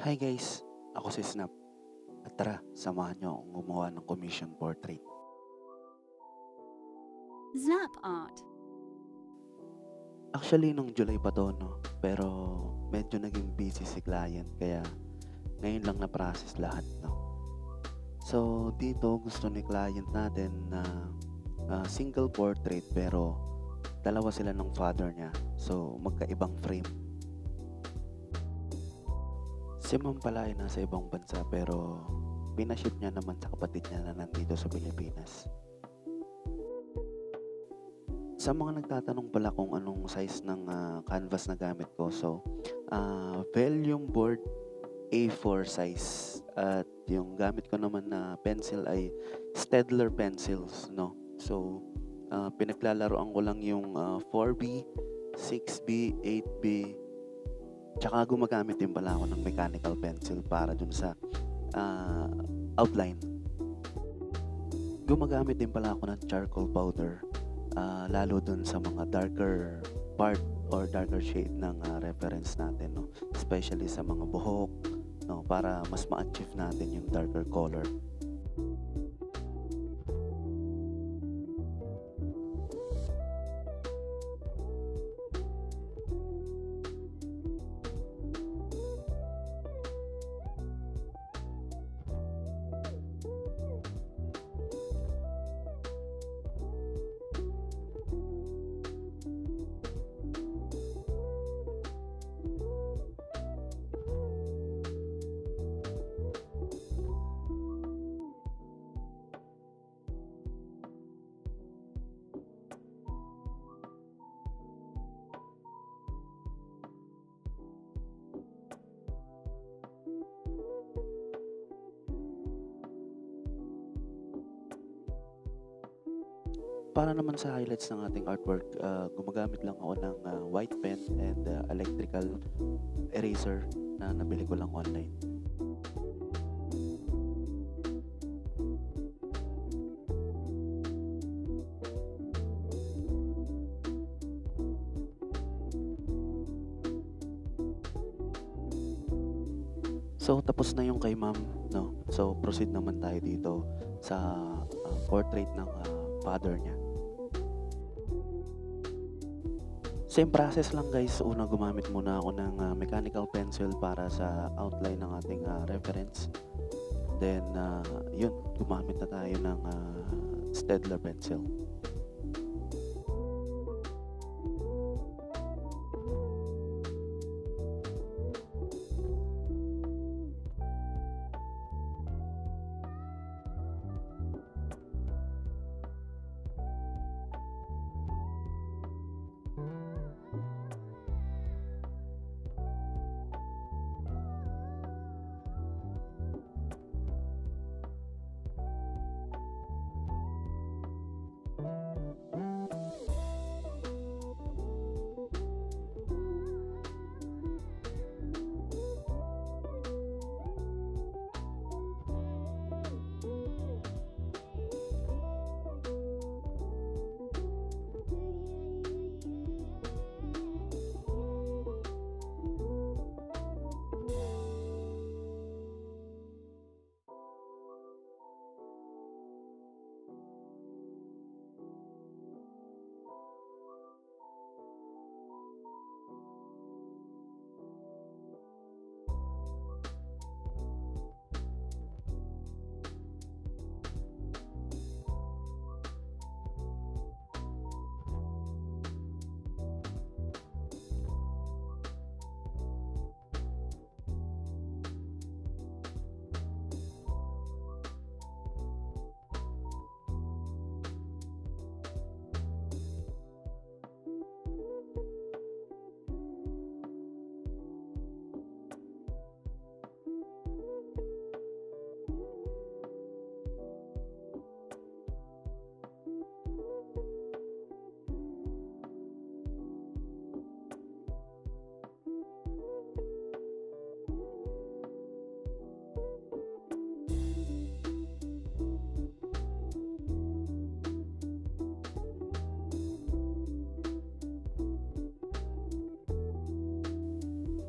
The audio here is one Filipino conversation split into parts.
Hi guys, ako si Snap. At tara, samahan niyo akong gumawa ng commission portrait. Zap art. Actually, nung July pa to, no? Pero medyo naging busy si client, kaya ngayon lang na-process lahat, no? So, dito gusto ni client natin na single portrait pero dalawa sila ng father niya. So, magkaibang frame. Si ma'am pala ay nasa ibang bansa pero pinaship niya naman sa kapatid niya na nandito sa Pilipinas. Sa mga nagtatanong pala kung anong size ng canvas na gamit ko, so volume board A4 size at yung gamit ko naman na pencil ay Staedtler pencils, no? So pinaglalaroan ko lang yung 4B, 6B, 8B, tsaka gumagamit din pala ako ng mechanical pencil para dun sa outline. Gumagamit din pala ako ng charcoal powder, lalo dun sa mga darker part or darker shade ng reference natin, no? Especially sa mga buhok, no? Para mas ma-achieve natin yung darker color. Para naman sa highlights ng ating artwork, gumagamit lang ako ng white pen and electrical eraser na nabili ko lang online. So tapos na yung kay ma'am, no? So proceed naman tayo dito sa portrait ng father niya. Same process lang guys. Una gumamit muna ako ng mechanical pencil para sa outline ng ating reference. Then yun, gumamit na tayo ng Staedtler pencil.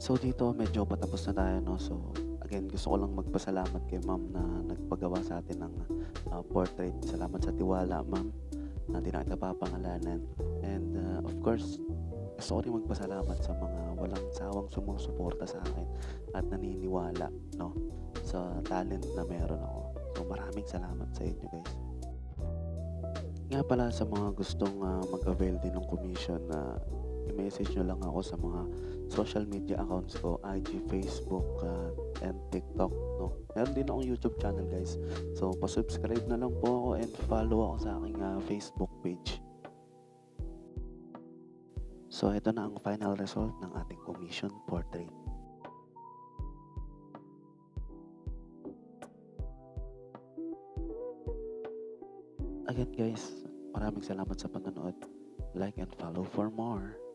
So dito medyo patapos na tayo 'no. So again gusto ko lang magpasalamat kay ma'am na nagpagawa sa atin ng, portrait. Salamat sa tiwala ma'am, na di na kita papangalanan. And, of course gusto ko rin magpasalamat sa mga walang sawang sumusuporta sa akin at naniniwala 'no, sa talent na meron ako. So maraming salamat sa inyo guys. Nga pala sa mga gustong, mag-avail din ng commission na i-message niyo lang ako sa mga social media accounts ko, IG, Facebook, and TikTok 'no. Meron din akong YouTube channel guys. So pa-subscribe na lang po ako and follow ako sa aking, Facebook page. So ito na ang final result ng ating commission portrait. Again guys, maraming salamat sa panonood. Like and follow for more.